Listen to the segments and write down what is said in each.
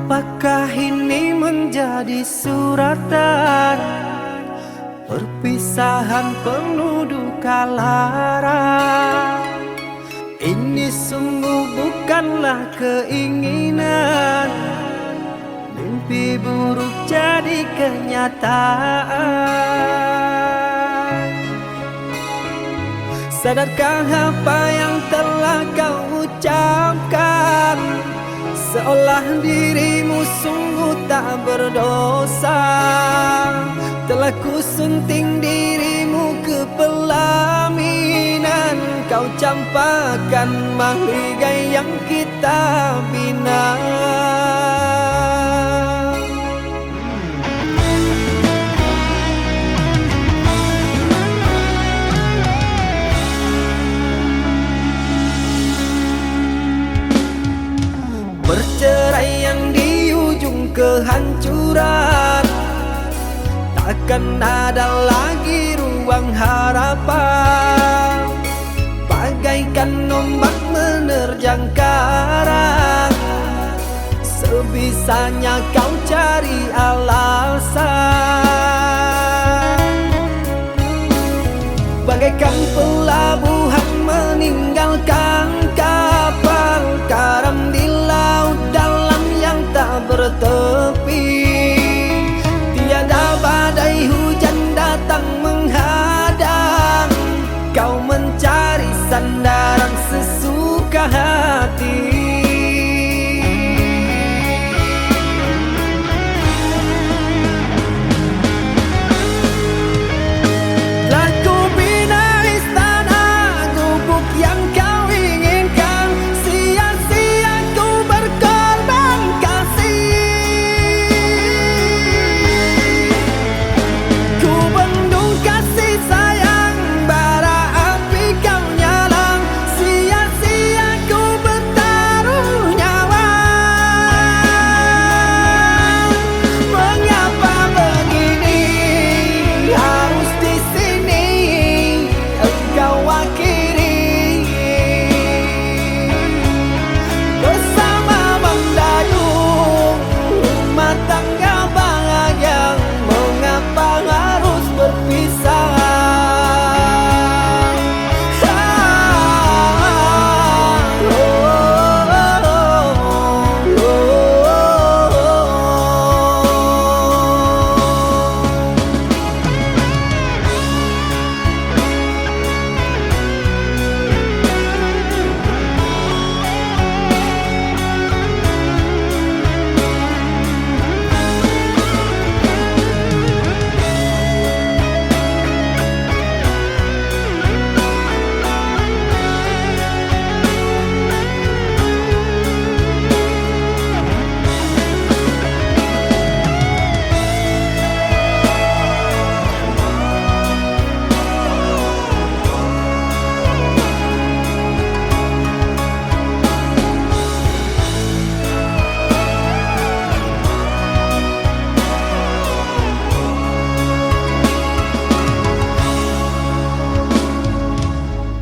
Apakah ini menjadi suratan perpisahan penuh duka lara? Ini sungguh bukanlah keinginan, mimpi buruk jadi kenyataan. Sadarkah apa yang telah kau ucapkan? Seolah dirimu sungguh tak berdosa. Telah kusunting dirimu ke pelaminan, kau campakkan mahligai yang kita bina. Perceraian di ujung kehancuran, takkan ada lagi ruang harapan. Bagaikan ombak menerjang karang, sebisanya kau cari alasan. Bagaikan pelabuhan meninggalkan kapal karam di laut dalam yang tak bertepi. Tiada badai hujan datang menghadang, kau mencari sandaran sesuka hati.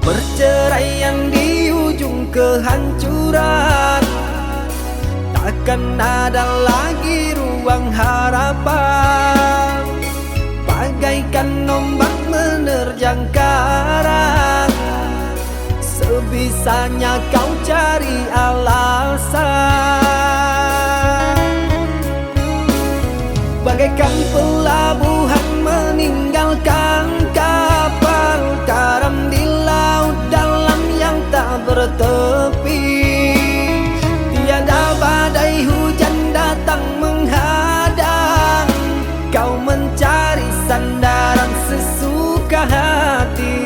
Perceraian di ujung kehancuran, takkan ada lagi ruang harapan. Bagaikan ombak menerjang karang, sebisanya kau cari alasan. Bagaikan pelabuhan meninggalkan kapal karam di laut dalam yang tak bertepi. Tiada badai hujan datang menghadang, kau mencari sandaran sesuka hati.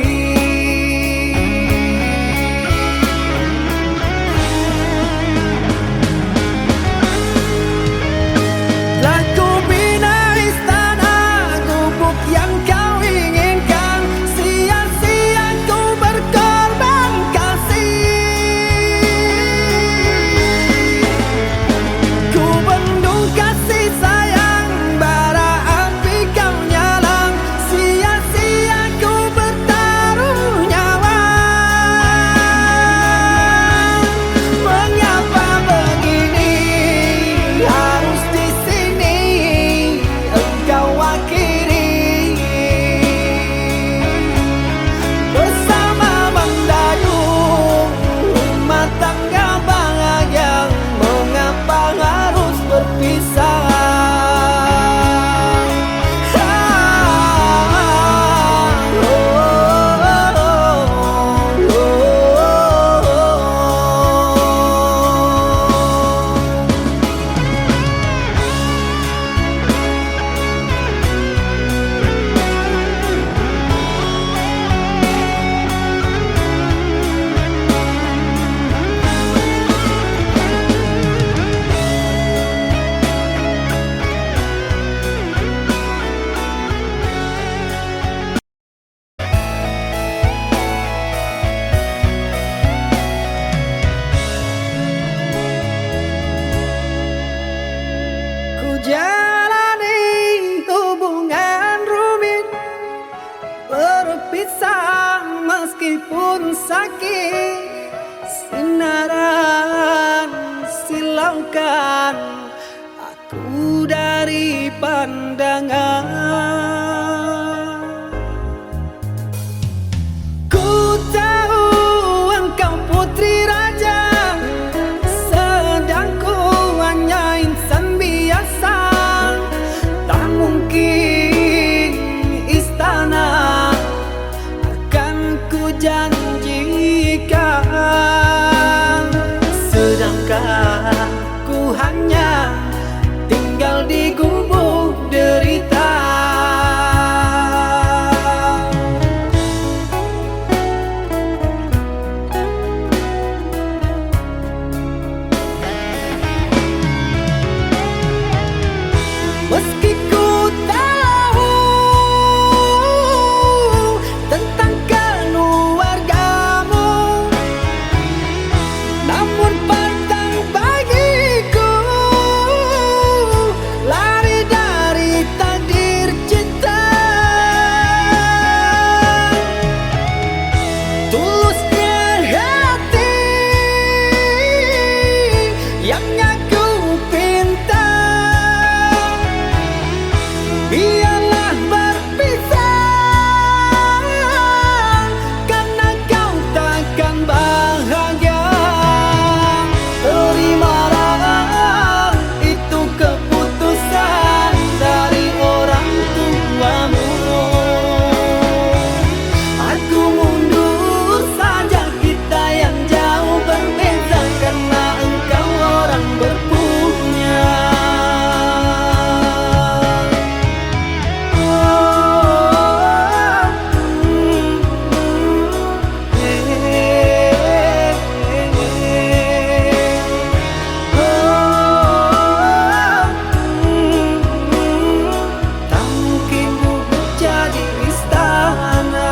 sakit, sinaran silaukan aku dari pandangan. Ku tahu engkau putri raja, sedang ku hanya insan biasa. Tak mungkin istana akan ku janjikan, sedangkan ku hanya tinggal di gubuk derita. Meski ku tahu tentang keluargamu, namun pantang bagiku lari dari takdir cinta. Tulusnya hati yang aku pinta, biarlah berpisah, karena kau takkan bahagia. Terimalah itu keputusan dari orang tuamu. Aku mundur saja, kita yang jauh berbeda, karena engkau orang berpunya. Tak mungkin bubuk jadi istana.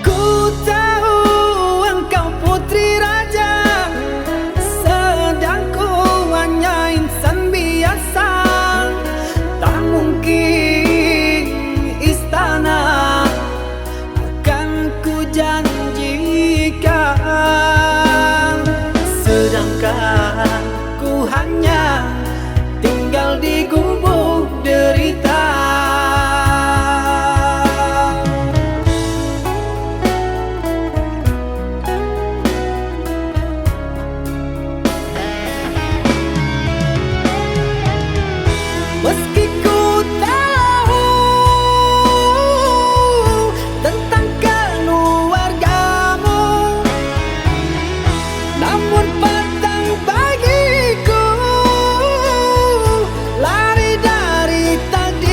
Ku tahu engkau putri raja, sedang ku hanya insan biasa. Tak mungkin istana akan ku janjikan, sedangkan ku hanya tinggal di gubuk derita. Meski ku tahu tentang keluargamu, namun pantang bagiku lari dari takdir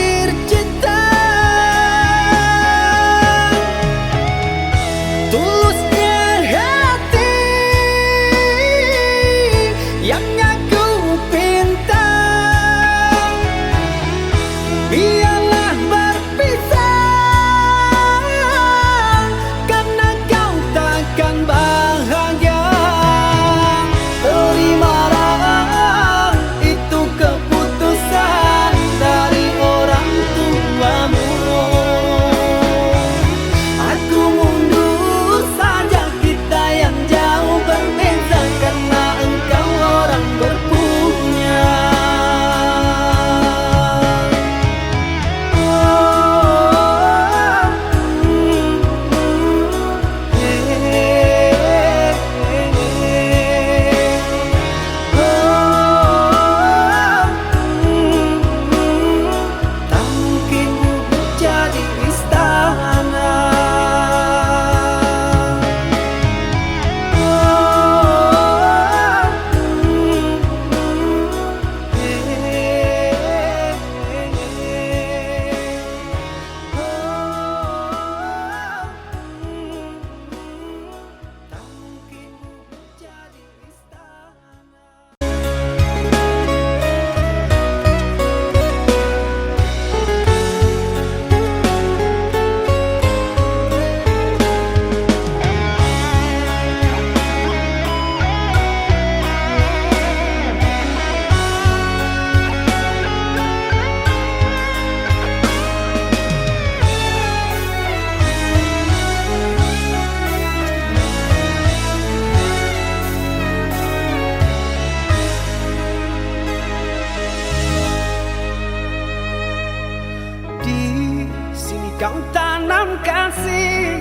kau tanam kasih,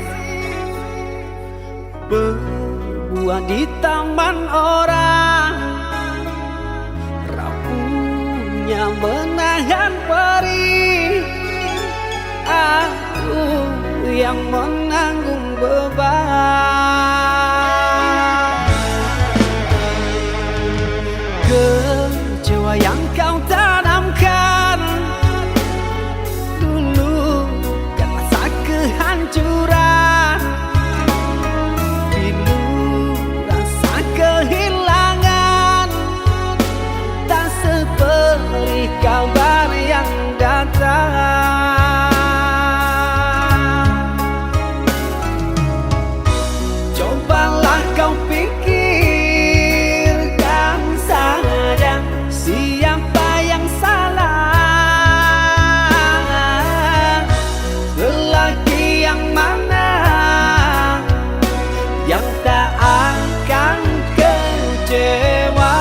berbuah di taman orang, rapuhnya menahan perih. Aku yang menanggung beban. Kecewa yang kau tanamkan dulu kan rasa kehancuran, pilu rasa kehilangan, tak seperti kabar yang datang. Cobalah kau pikirkan saja siapa yang salah, lelaki yang mana yang tak akan kecewa.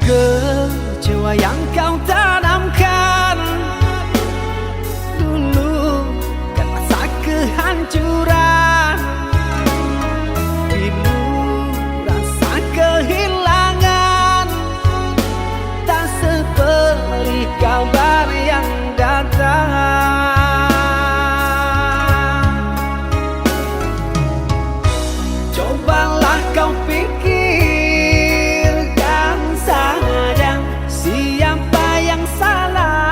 Kecewa yang kau tanamkan dulu kan rasa kehancuran, pilu rasa kehilangan, tak seperti kabar yang datang. Cobalah kau pikirkan saja siapa yang salah,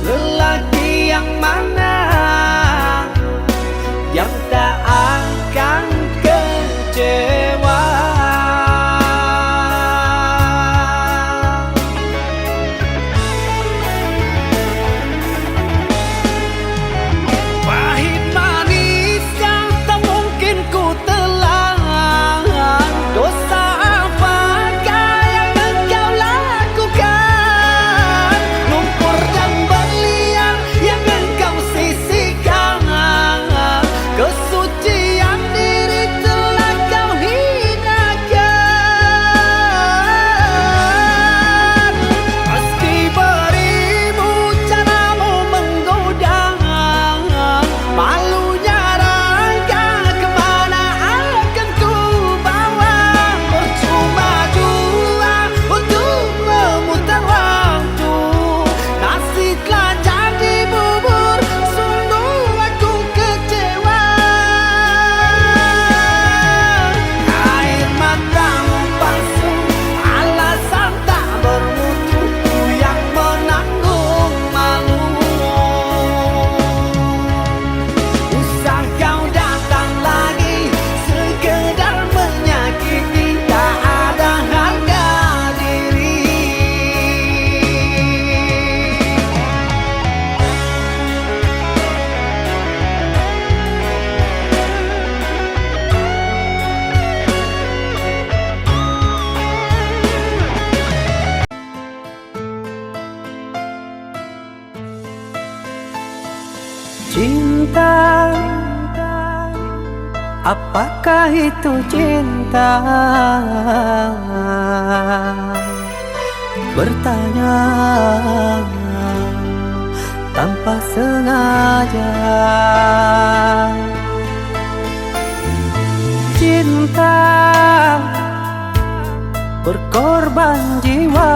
lelaki yang mana Cinta, apakah itu cinta? Bertanya tanpa sengaja. Cinta berkorban jiwa,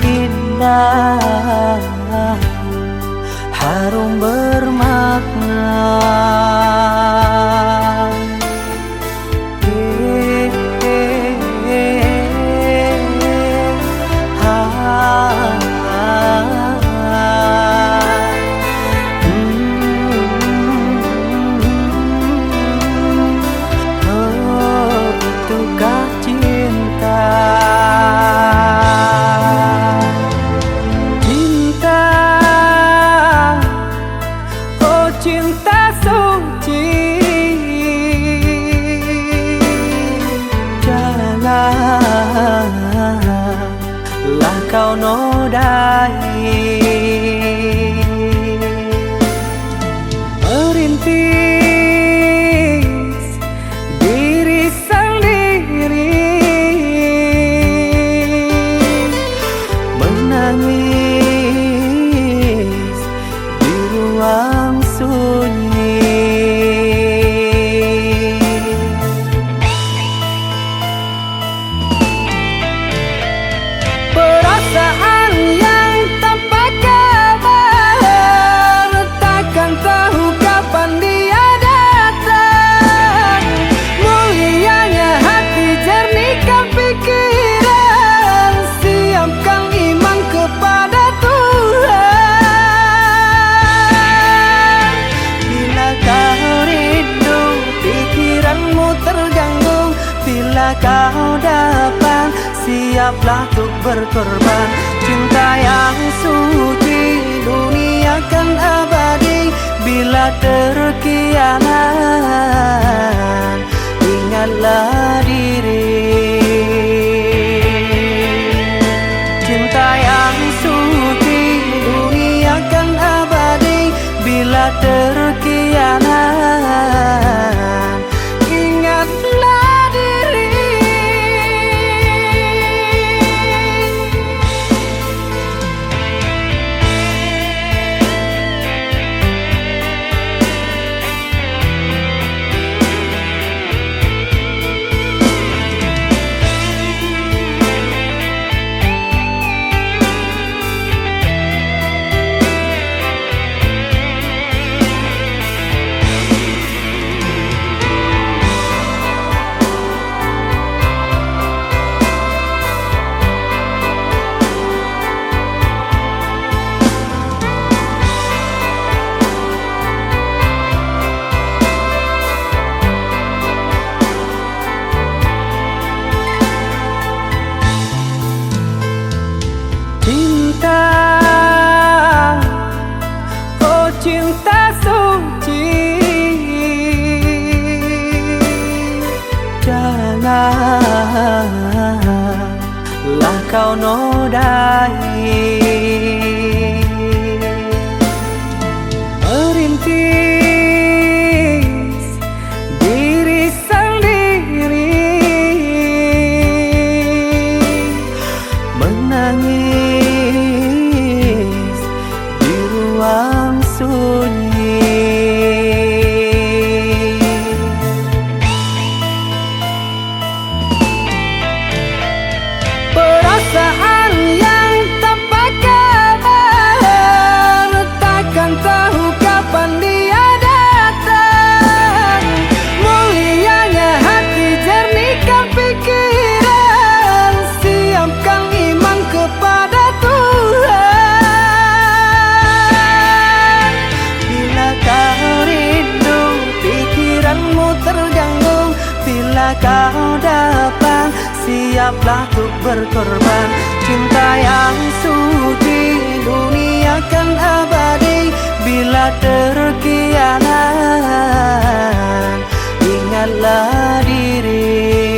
indah, harum bermakna. Itukah cinta? Cinta, oh cinta suci, janganlah kau nodai. Merintis diri sendiri, menangis di ruang sunyi. Perasaan yang tanpa kabar, takkan tahu kapan dia datang. Mulianya hati, jernihkan pikiran, siapkan iman kepada Tuhan. Bila kau rindu, pikiranmu terganggu, bila kau dapat, siaplah untuk berkorban. Cinta yang suci, dunia kan abadi. Bila terkianat, ingatlah diri. Cinta yang suci, dunia kan abadi. Bila terkianat, ingatlah diri. Cinta, oh cinta suci, janganlah kau nodai. Merintis diri sendiri, menangis di ruang sunyi. Perasaan yang tanpa kabar, takkan tahu kapan dia datang. Mulianya hati, jernihkan pikiran, siapkan iman kepada Tuhan. Bila kau rindu, pikiranmu terganggu, bila kau dapat, siaplah untuk berkorban. Cinta yang suci, dunia kan abadi. Bila terkianat, ingatlah diri.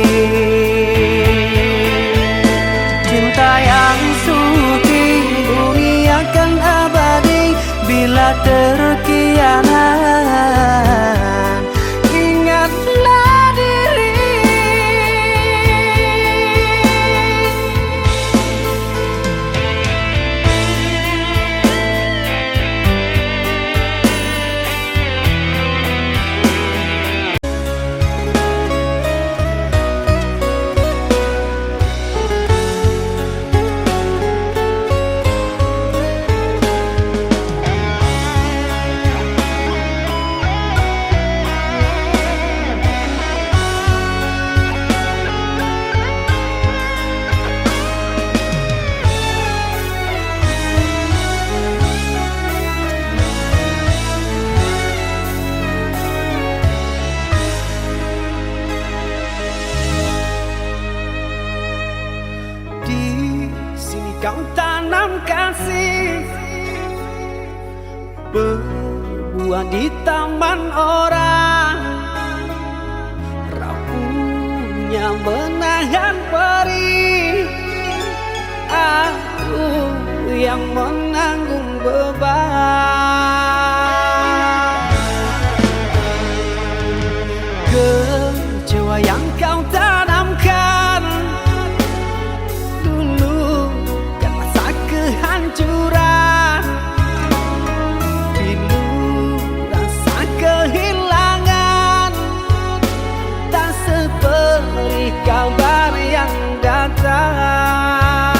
Cinta yang suci, dunia Bila terkianat, ingatlah diri. Kau tanam kasih, berbuah di taman orang, rapuhnya menahan perih. Aku yang menanggung beban. Kecewa yang kau tanamkan kehancuran, pilu rasa kehilangan, tak seperti kabar yang datang.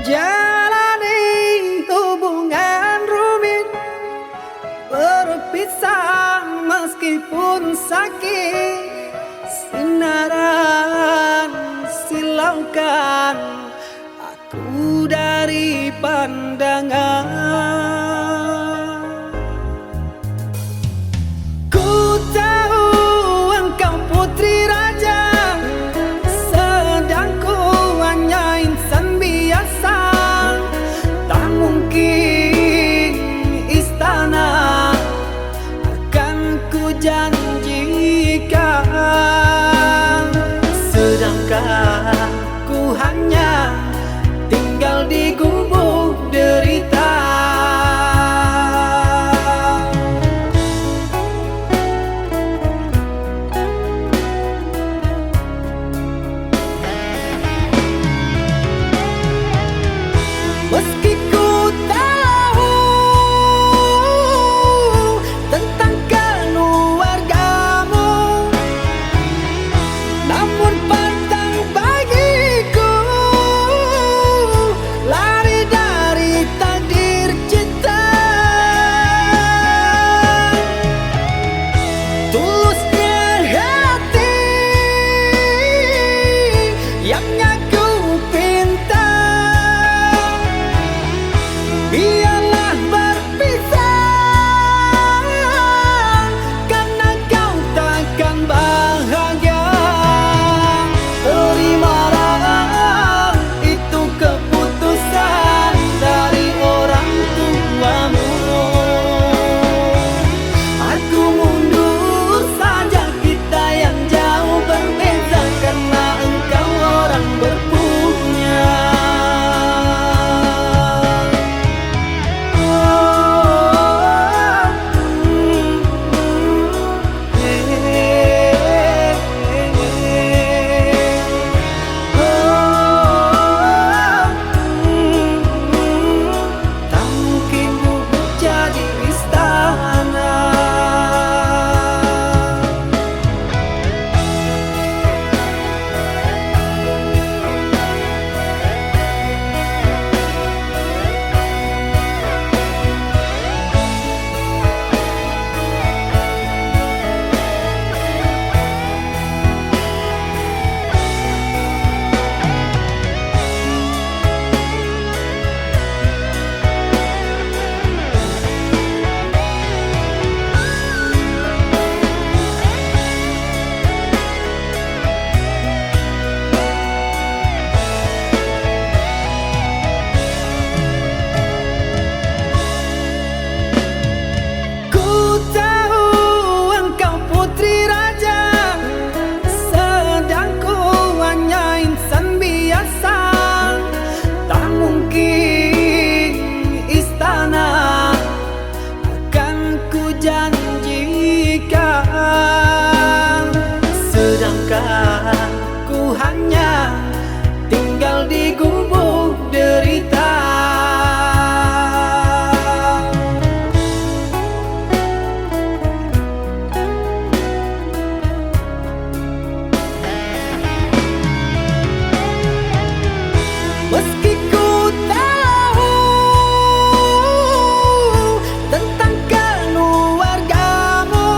Jalani hubungan rumit, berpisah meskipun sakit. Sinaran silaukan aku dari pandangan. Ku tahu engkau putri raja, sedang ku hanya insan biasa. Tak mungkin istana akan ku janjikan, sedangkan ku hanya tinggal di gubuk derita. Meski ku tahu tentang keluargamu, namun pantang bagiku lari dari takdir cinta. Tulusnya hati yang aku pinta, biarlah berpisah karena kau takkan bahagia. Terimalah itu keputusan dari orang tuamu. Aku mundur saja, kita yang jauh berbeza karena engkau orang berpunya. Tak mungkin gubuk jadi istana. Ku tahu engkau putri raja, sedang ku hanya insan biasa. Tak mungkin istana akan ku janjikan, sedangkan ku hanya tinggal di gubuk derita. Meski ku tahu tentang keluargamu,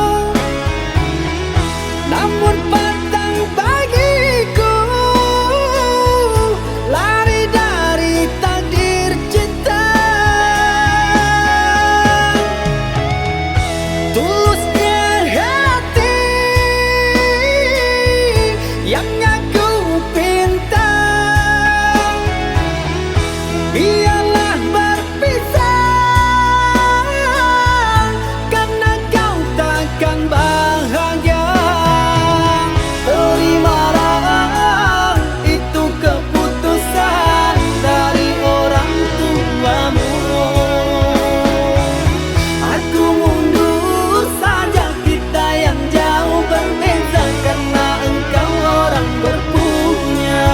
namun pantang bagiku lari dari takdir cinta. Tulusnya hati yang aku pinta, biarlah berpisah karena kau takkan bahagia. Terimalah itu keputusan dari orang tuamu. Aku mundur saja, kita yang jauh berbeza karena engkau orang berpunya.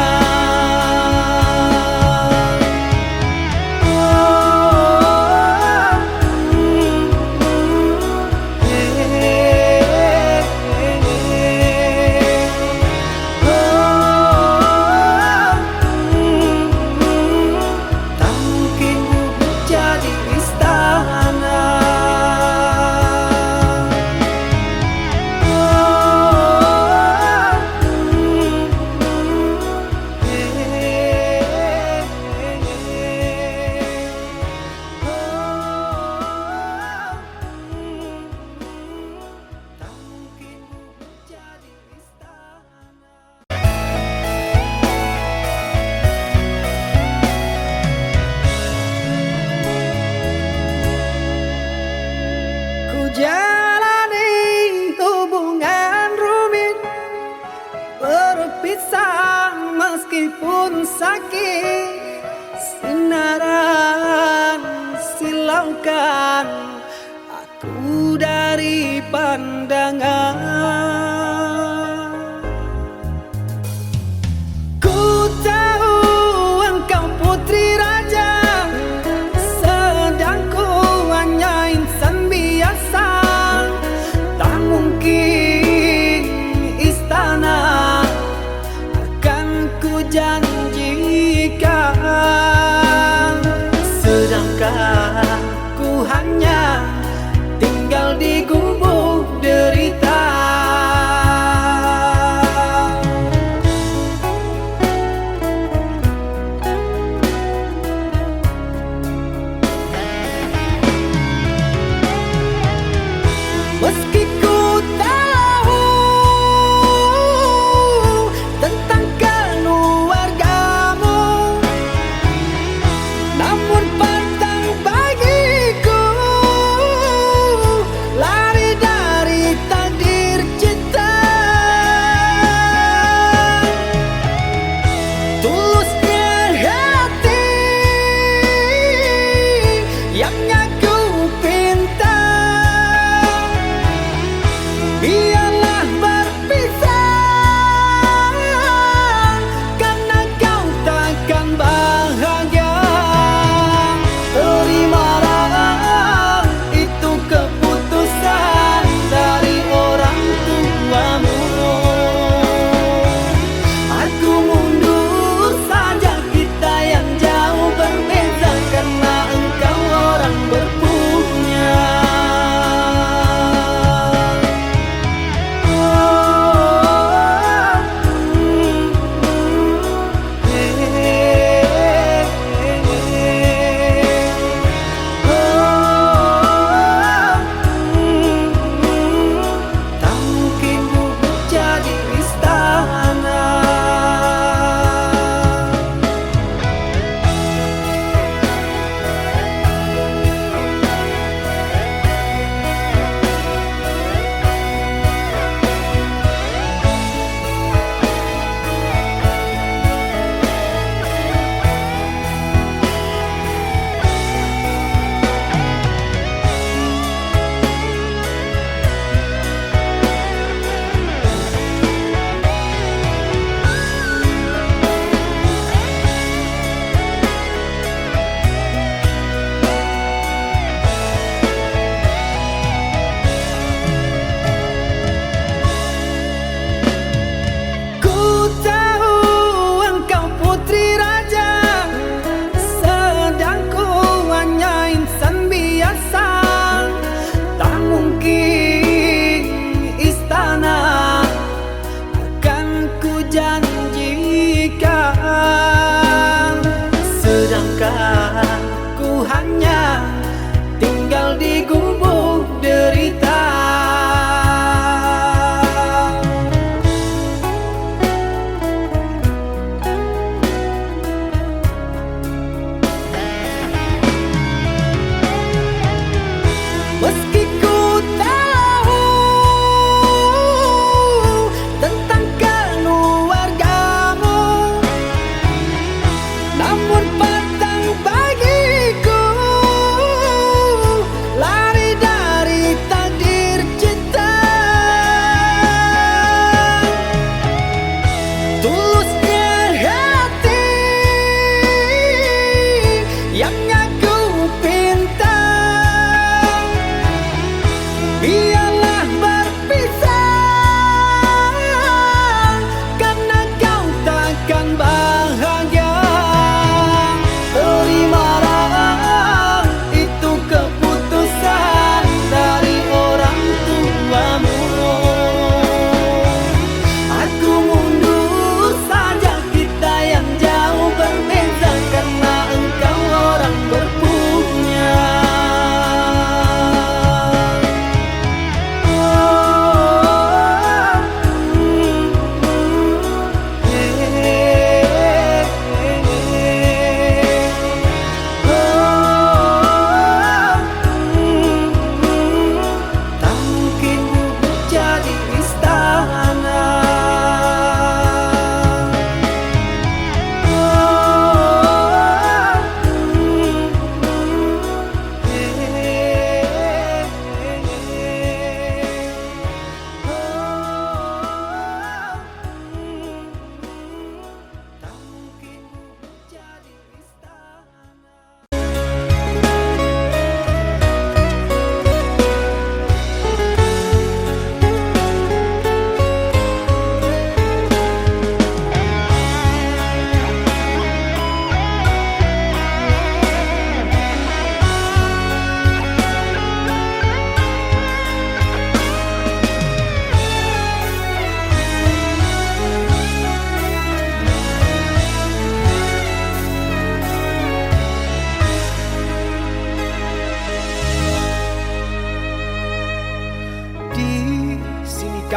pandangan. Ku tahu engkau putri raja, sedang ku hanya insan biasa. Tak mungkin istana akan ku janjikan, sedangkan ku hanya tinggal di gubuk derita.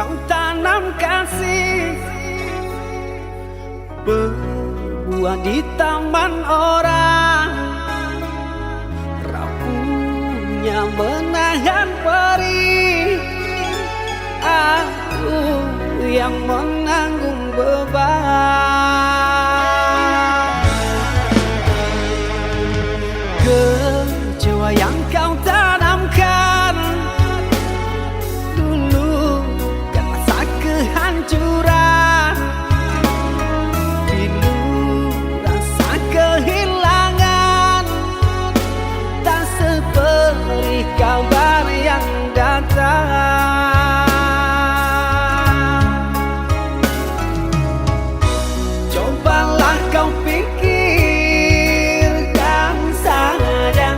kau tanam kasih, berbuah di taman orang, rapuhnya menahan perih. Aku yang menanggung beban. Kecewa yang kau tanamkan dulu kan rasa kehancuran, pilu rasa kehilangan, tak seperti kabar yang datang. Cobalah kau pikirkan saja,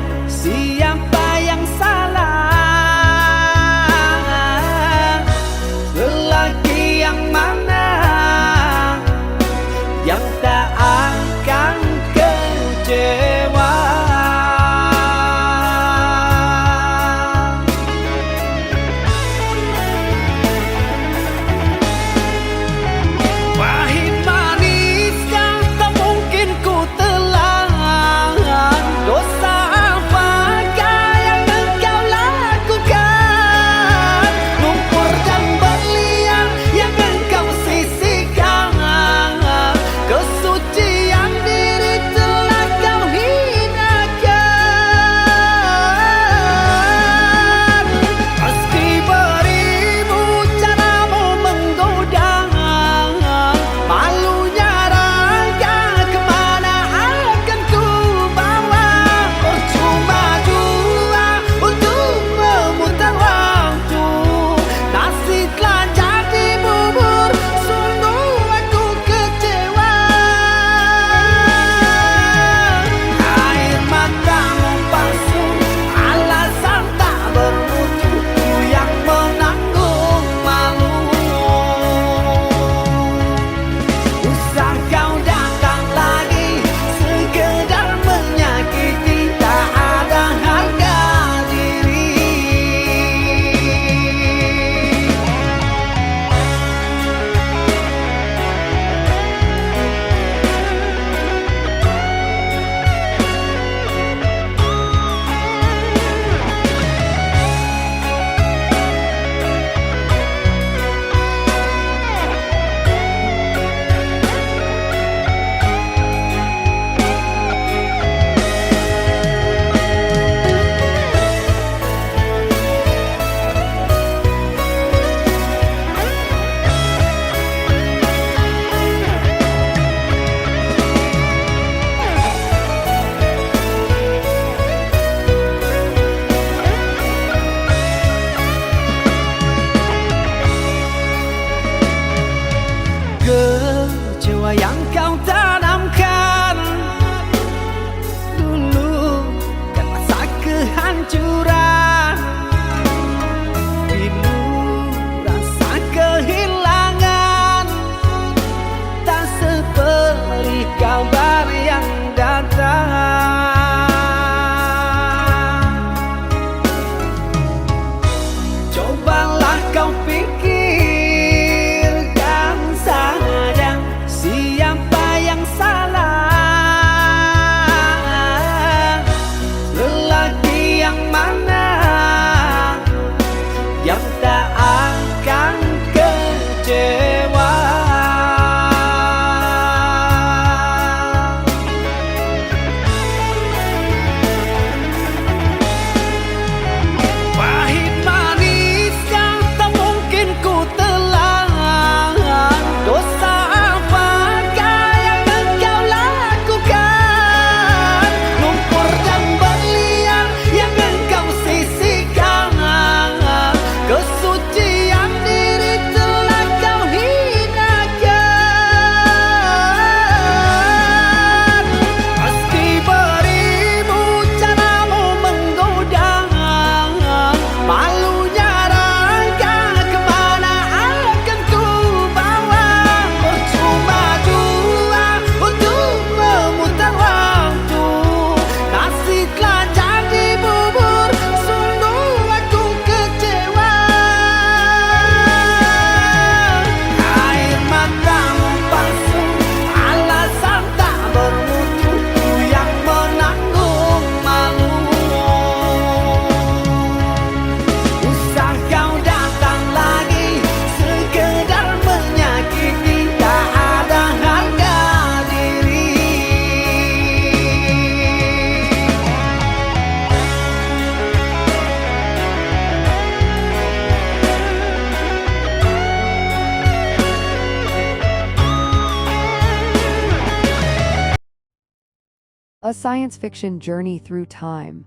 a science fiction journey through time.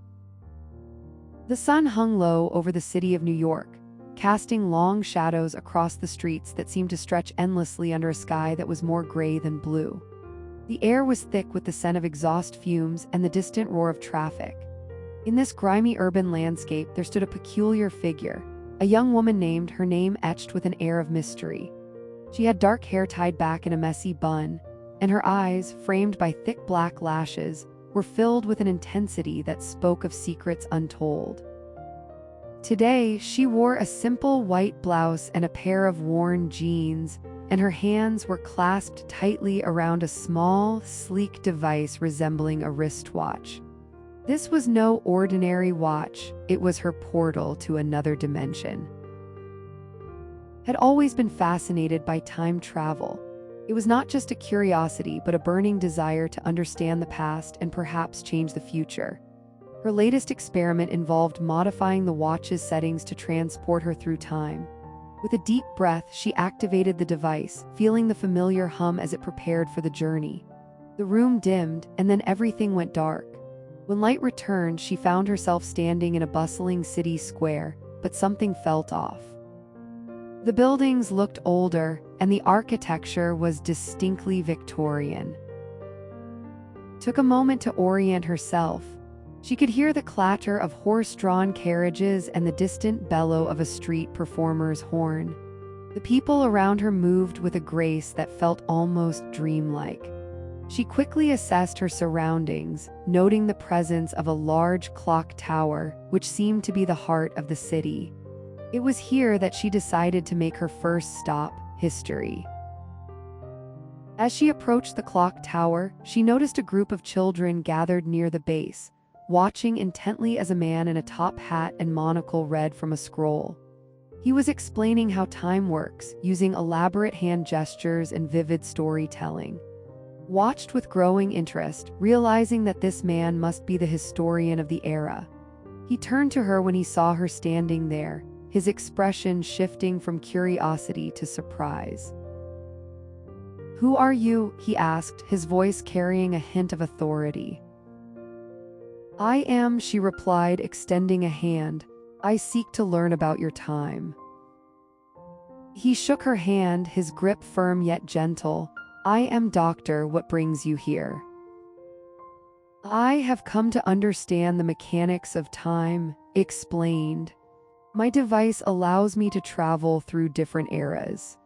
The sun hung low over the city of New York, casting long shadows across the streets that seemed to stretch endlessly under a sky that was more gray than blue. The air was thick with the scent of exhaust fumes and the distant roar of traffic. In this grimy urban landscape, there stood a peculiar figure, a young woman named, her name etched with an air of mystery. She had dark hair tied back in a messy bun, and her eyes, framed by thick black lashes, were filled with an intensity that spoke of secrets untold. Today, she wore a simple white blouse and a pair of worn jeans, and her hands were clasped tightly around a small, sleek device resembling a wristwatch. This was no ordinary watch, it was her portal to another dimension. Had always been fascinated by time travel. It was not just a curiosity, but a burning desire to understand the past and perhaps change the future. Her latest experiment involved modifying the watch's settings to transport her through time. With a deep breath, she activated the device, feeling the familiar hum as it prepared for the journey. The room dimmed, and then everything went dark. When light returned, she found herself standing in a bustling city square, but something felt off. The buildings looked older, and the architecture was distinctly Victorian. Took a moment to orient herself. She could hear the clatter of horse-drawn carriages and the distant bellow of a street performer's horn. The people around her moved with a grace that felt almost dreamlike. She quickly assessed her surroundings, noting the presence of a large clock tower, which seemed to be the heart of the city. It was here that she decided to make her first stop, history. As she approached the clock tower, she noticed a group of children gathered near the base, watching intently as a man in a top hat and monocle read from a scroll. He was explaining how time works, using elaborate hand gestures and vivid storytelling. Watched with growing interest, realizing that this man must be the historian of the era. He turned to her when he saw her standing there, his expression shifting from curiosity to surprise. "Who are you?" he asked, his voice carrying a hint of authority. "I am," she replied, extending a hand. "I seek to learn about your time." He shook her hand, his grip firm yet gentle. "I am Doctor, what brings you here?" "I have come to understand the mechanics of time," explained. "My device allows me to travel through different eras."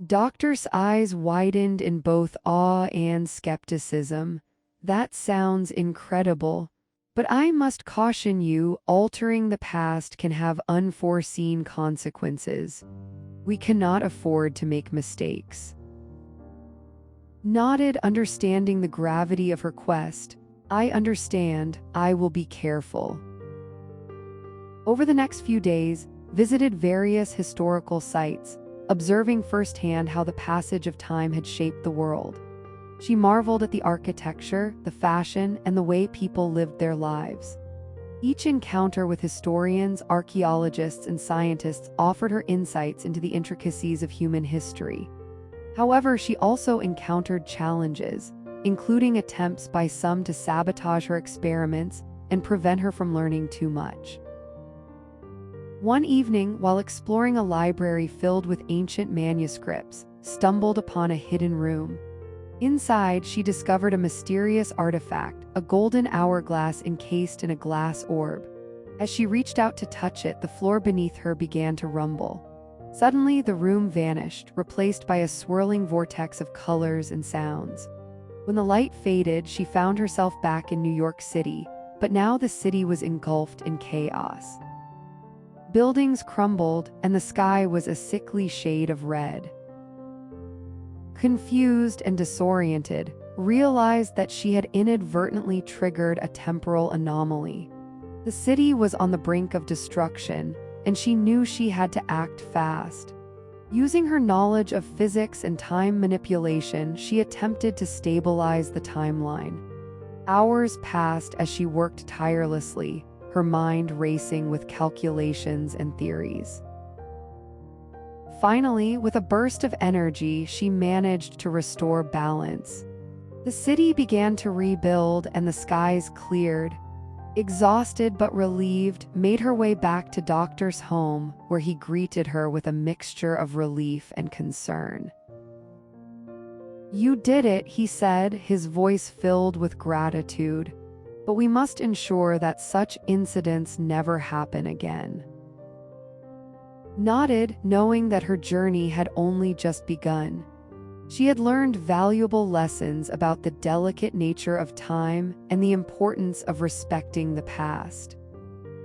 Doctor's eyes widened in both awe and skepticism. "That sounds incredible. But I must caution you, altering the past can have unforeseen consequences. We cannot afford to make mistakes." Nodded, understanding the gravity of her quest. "I understand. I will be careful." Over the next few days, visited various historical sites, observing firsthand how the passage of time had shaped the world. She marveled at the architecture, the fashion, and the way people lived their lives. Each encounter with historians, archaeologists, and scientists offered her insights into the intricacies of human history. However, she also encountered challenges, including attempts by some to sabotage her experiments and prevent her from learning too much. One evening, while exploring a library filled with ancient manuscripts, stumbled upon a hidden room. Inside, she discovered a mysterious artifact, a golden hourglass encased in a glass orb. As she reached out to touch it, the floor beneath her began to rumble. Suddenly, the room vanished, replaced by a swirling vortex of colors and sounds. When the light faded, she found herself back in New York City, but now the city was engulfed in chaos. Buildings crumbled, and the sky was a sickly shade of red. Confused and disoriented, realized that she had inadvertently triggered a temporal anomaly. The city was on the brink of destruction, and she knew she had to act fast. Using her knowledge of physics and time manipulation, she attempted to stabilize the timeline. Hours passed as she worked tirelessly, her mind racing with calculations and theories. Finally, with a burst of energy, she managed to restore balance. The city began to rebuild and the skies cleared. Exhausted but relieved, made her way back to Doctor's home, where he greeted her with a mixture of relief and concern. "You did it," he said, his voice filled with gratitude. "But we must ensure that such incidents never happen again." Nodded, knowing that her journey had only just begun. She had learned valuable lessons about the delicate nature of time and the importance of respecting the past.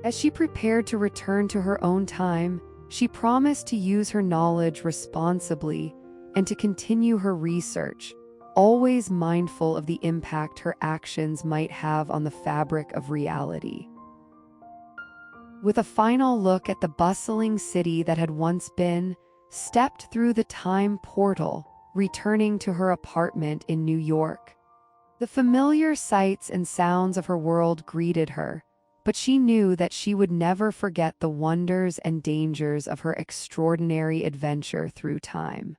As she prepared to return to her own time, she promised to use her knowledge responsibly and to continue her research, always mindful of the impact her actions might have on the fabric of reality. With a final look at the bustling city that had once been, stepped through the time portal, returning to her apartment in New York. The familiar sights and sounds of her world greeted her, but she knew that she would never forget the wonders and dangers of her extraordinary adventure through time.